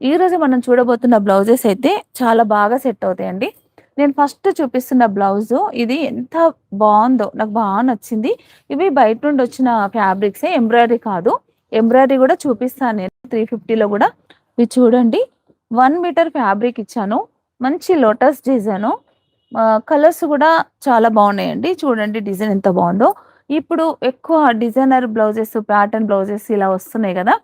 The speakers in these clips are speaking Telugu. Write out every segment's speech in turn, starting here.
ఈరోజు మనం చూడబోతున్న బ్లౌజెస్ అయితే చాలా బాగా సెట్ అవుతాయండి. నేను ఫస్ట్ చూపిస్తున్న బ్లౌజు ఇది ఎంత బావుందో నాకు నచ్చింది. ఇవి బయట నుండి వచ్చిన ఫ్యాబ్రిక్సే ఎంబ్రాయిడరీ కాదు. ఎంబ్రాయిడరీ గూడా చూపిస్తాను నేను 350లో గూడా. ఇది చూడండి 1 మీటర్ ఫ్యాబ్రిక్ ఇచ్చాను. మంచి లోటస్ డిజైను. కలర్స్ గూడా చాలా బావున్నాయండి. చూడండి డిజైన్ ఎంత బావుందో. ఇప్పుడు ఎక్కువ డిజైనర్ బ్లౌజెస్, ప్యాటర్న్ బ్లౌజెస్ ఇలా వస్తున్నాయి గదా!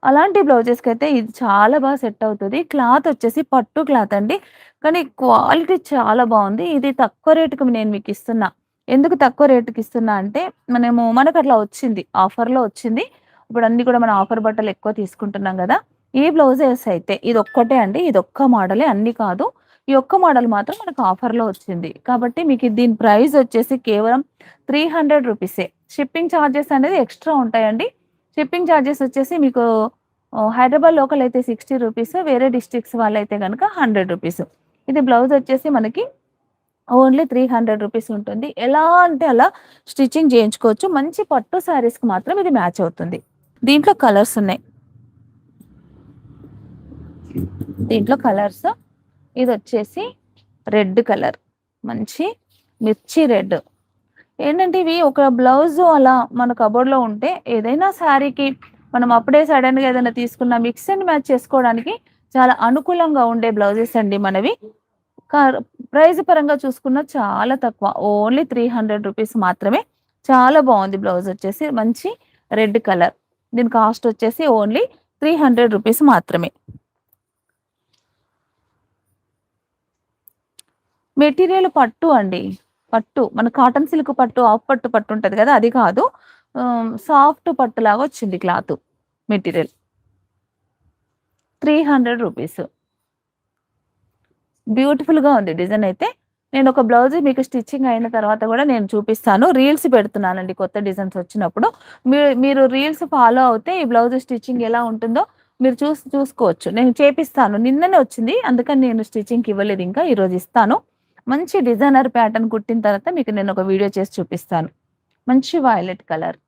అలాంటి బ్లౌజెస్‌కైతే ఇది చాలా బాగా సెట్ అవుతది. క్లాత్ వచ్చేసి పట్టు క్లాత్ అండి. కానీ క్వాలిటీ చాలా బావుంది. ఇది తక్కువ రేట్‌కి నేను మీకిస్తున్నా. ఎందుకు తక్కువ రేట్‌కి ఇస్తున్నా అంటే మనకట్లా వచ్చింది. ఆఫర్‌లో వచ్చింది. ఇప్పుడు అన్నీ కూడా మనం ఆఫర్ బట్టలు ఎక్కువ తీసుకుంటున్నాం గదా! ఈ బ్లౌజెస్ అయితే ఇదొక్కటే అండి. ఇదొక్క మోడలే అన్నీ కాదు. ఈ ఒక్క మోడల్ మాత్రం మనకు ఆఫర్‌లో వచ్చింది. కాబట్టి మీకు దీని ప్రైస్ వచ్చేసి కేవలం 300 రూపీసే. షిప్పింగ్ చార్జెస్ అనేది ఎక్స్‌ట్రా ఉంటాయండి. షిప్పింగ్ చార్జెస్ వచ్చేసి మీకు హైదరాబాద్ లోకల్ అయితే 60 రూపీస్. వేరే డిస్ట్రిక్ట్స్ వాళ్ళైతే గనక 100 రూపీస్. ఇది బ్లౌజ్ వచ్చేసి మనకి ఓన్లీ 300 రూపీస్ ఉంటుంది. ఎలా అంటే అలా స్టిచ్చింగ్ చేయించుకోవచ్చు. మంచి పట్టు శారీస్‌కి మాత్రం ఇది మ్యాచ్ అవుతుంది. దీంట్లో కలర్స్ ఉన్నాయి. దీంట్లో కలర్స్ ఇదొచ్చేసి రెడ్ కలర్. మంచి మిర్చి రెడ్. ఏంటంటే ఇవి ఒక బ్లౌజు అలా మన కబోర్డ్‌లో ఉంటే ఏదైనా శారీకి మనం అప్పుడే సడెన్‌గా ఏదైనా తీసుకున్న మిక్స్ అండ్ మ్యాచ్ చేసుకోవడానికి చాలా అనుకూలంగా ఉండే బ్లౌజెస్ అండి మనవి. కార్ ప్రైస్ పరంగా చూసుకున్న చాలా తక్కువ. ఓన్లీ 300 రూపీస్ మాత్రమే. చాలా బావుంది బ్లౌజ్ వచ్చేసి మంచి రెడ్ కలర్. దీని కాస్ట్ వచ్చేసి ఓన్లీ 300 రూపీస్ మాత్రమే. మెటీరియల్ పట్టు అండి. పట్టు. మన కాటన్ సిల్క్ పట్టు, హాఫ్ పట్టు పట్టుంటది గదా! అది కాదు. సాఫ్ట్ పట్టులాగా వచ్చింది క్లాతు. మెటీరియల్. 300 రూపీస్. బ్యూటిఫుల్‌గా ఉంది డిజైన్ అయితే. నేనొక బ్లౌజ్ మీకు స్టిచ్చింగ్ అయిన తర్వాత గూడా నేను చూపిస్తాను. రీల్స్ పెడుతున్నానండి కొత్త డిజైన్స్ వచ్చినప్పుడు. మీరు రీల్స్ ఫాలో అవుతే ఈ బ్లౌజ్ స్టిచ్చింగ్ ఎలా ఉంటుందో మీరు చూసుకోవచ్చు. నేను చేపిస్తాను. నిన్ననే వచ్చింది. అందుకని నేను స్టిచ్చింగ్‌కి ఇవ్వలేదు ఇంకా. ఈరోజు ఇస్తాను. మంచి డిజైనర్ ప్యాటర్న్ కుట్టిన తర్వాత మీకు నేనొక వీడియో చేసి చూపిస్తాను. మంచి వయలెట్ కలర్.